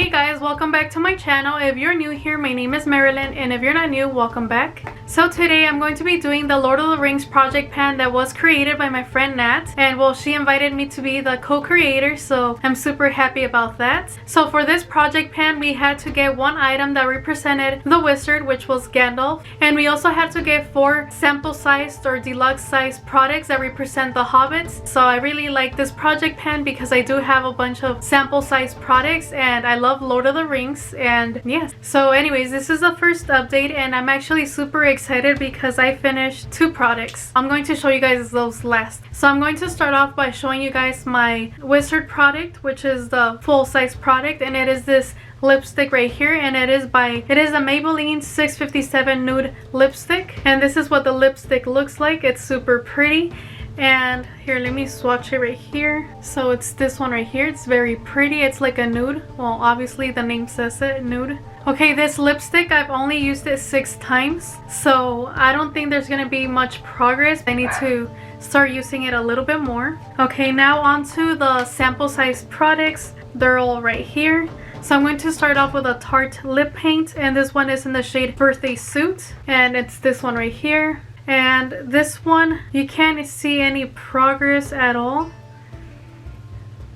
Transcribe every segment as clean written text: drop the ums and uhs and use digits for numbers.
Hey guys, welcome back to my channel. If you're new here, my name is Marilyn, and if you're not new, welcome back. So today I'm going to be doing the Lord of the Rings project pan that was created by my friend Nat, and well, she invited me to be the co-creator, so I'm super happy about that. So for this project pan, we had to get one item that represented the wizard, which was Gandalf, and we also had to get 4 sample-sized or deluxe-sized products that represent the Hobbits. So I really like this project pan because I do have a bunch of sample-sized products, and I love Lord of the Rings. And yes, so anyways, this is the first update, and I'm actually super excited because I finished 2 products. I'm going to show you guys those last. So I'm going to start off by showing you guys my wizard product, which is the full-size product, and it is this lipstick right here, and it is a Maybelline 657 nude lipstick, and this is what the lipstick looks like. It's super pretty. And here, let me swatch it right here. So it's this one right here. It's very pretty. It's like a nude. Well, obviously the name says it, nude. Okay, this lipstick, I've only used it 6 times, so I don't think there's gonna be much progress. I need to start using it a little bit more. Okay, now onto the sample size products. They're all right here. So I'm going to start off with a Tarte lip paint, and this one is in the shade Birthday Suit, and it's this one right here. And this one, you can't see any progress at all.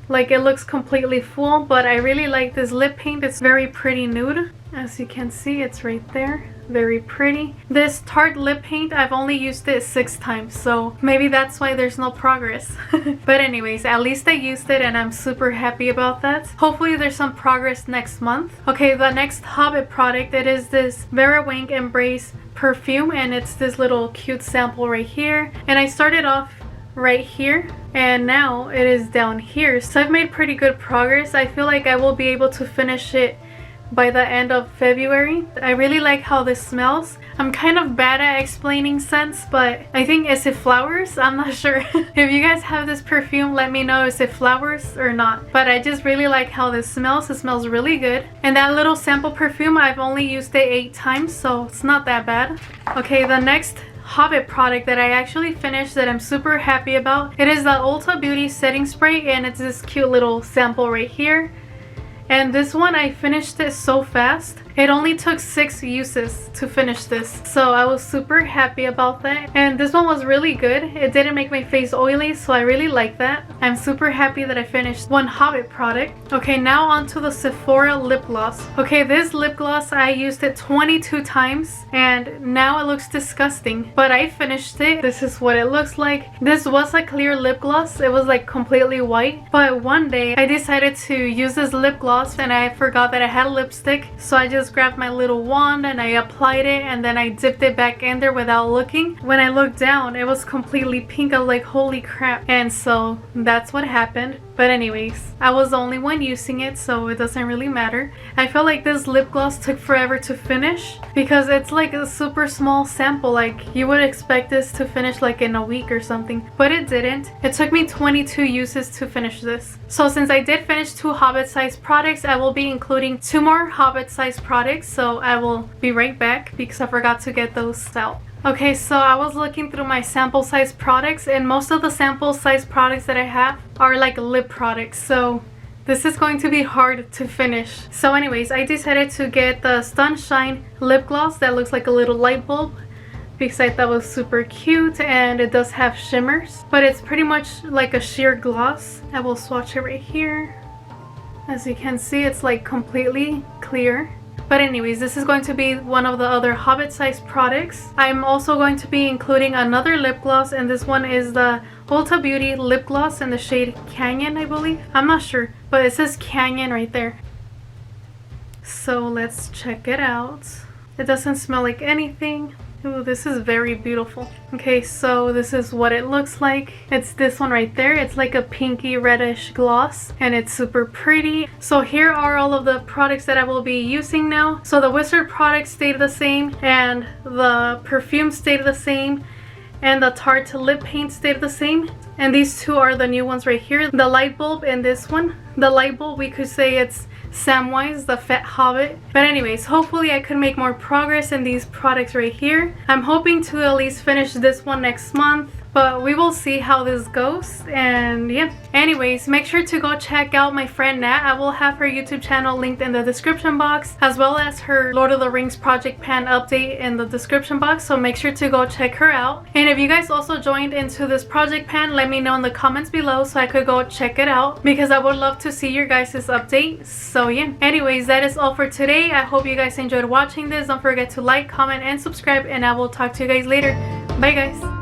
Like, it looks completely full, but I really like this lip paint. It's very pretty nude. As you can see, it's right there. Very pretty. This Tarte lip paint, I've only used it 6 times, so maybe that's why there's no progress. But anyways, at least I used it, and I'm super happy about that. Hopefully there's some progress next month. Okay, the next Hobbit product, it is this Vera Wang Embrace perfume, and it's this little cute sample right here. And I started off right here, and now it is down here, so I've made pretty good progress. I feel like I will be able to finish it by the end of February. I really like how this smells. I'm kind of bad at explaining scents, but I think, is it flowers? I'm not sure. If you guys have this perfume, let me know, is it flowers or not? But I just really like how this smells. It smells really good. And that little sample perfume, I've only used it 8 times, so it's not that bad. Okay, the next Hobbit product that I actually finished that I'm super happy about, it is the Ulta Beauty setting spray, and it's this cute little sample right here. And this one, I finished it so fast. It only took 6 uses to finish this, so I was super happy about that. And this one was really good. It didn't make my face oily, so I really like that. I'm super happy that I finished 1 Hobbit product. Okay, now onto the Sephora lip gloss. Okay, this lip gloss, I used it 22 times, and now it looks disgusting, but I finished it. This is what it looks like. This was a clear lip gloss. It was like completely white, but one day I decided to use this lip gloss, and I forgot that I had lipstick, so I just grabbed my little wand and I applied it, and then I dipped it back in there without looking. When I looked down, it was completely pink. I was like, holy crap. And so that's what happened. But anyways, I was the only one using it, so it doesn't really matter. I feel like this lip gloss took forever to finish because it's like a super small sample. Like, you would expect this to finish like in a week or something, but it didn't. It took me 22 uses to finish this. So since I did finish 2 Hobbit size products, I will be including 2 more Hobbit size products, so I will be right back because I forgot to get those out. Okay, so I was looking through my sample size products, and most of the sample size products that I have are like lip products, so this is going to be hard to finish. So anyways, I decided to get the Sunshine lip gloss that looks like a little light bulb because I thought it was super cute, and it does have shimmers, but it's pretty much like a sheer gloss. I will swatch it right here. As you can see, it's like completely clear. But anyways, this is going to be one of the other Hobbit size products. I'm also going to be including another lip gloss, and this one is the Ulta Beauty lip gloss in the shade Canyon, I believe. I'm not sure, but it says Canyon right there. So let's check it out. It doesn't smell like anything. Ooh, this is very beautiful. Okay, so this is what it looks like. It's this one right there. It's like a pinky reddish gloss, and it's super pretty. So here are all of the products that I will be using now. So the wizard products stayed the same, and the perfume stayed the same, and the Tarte lip paint stayed the same. And these 2 are the new ones right here, the light bulb and this one. The light bulb, we could say it's Samwise, the Fat Hobbit. But anyways, hopefully I could make more progress in these products right here. I'm hoping to at least finish this one next month, but we will see how this goes. And yeah, anyways, make sure to go check out my friend Nat. I will have her YouTube channel linked in the description box, as well as her Lord of the Rings project pan update in the description box, so make sure to go check her out. And if you guys also joined into this project pan, let me know in the comments below so I could go check it out, because I would love to see your guys' update. So yeah, anyways, that is all for today. I hope you guys enjoyed watching this. Don't forget to like, comment, and subscribe, and I will talk to you guys later. Bye guys.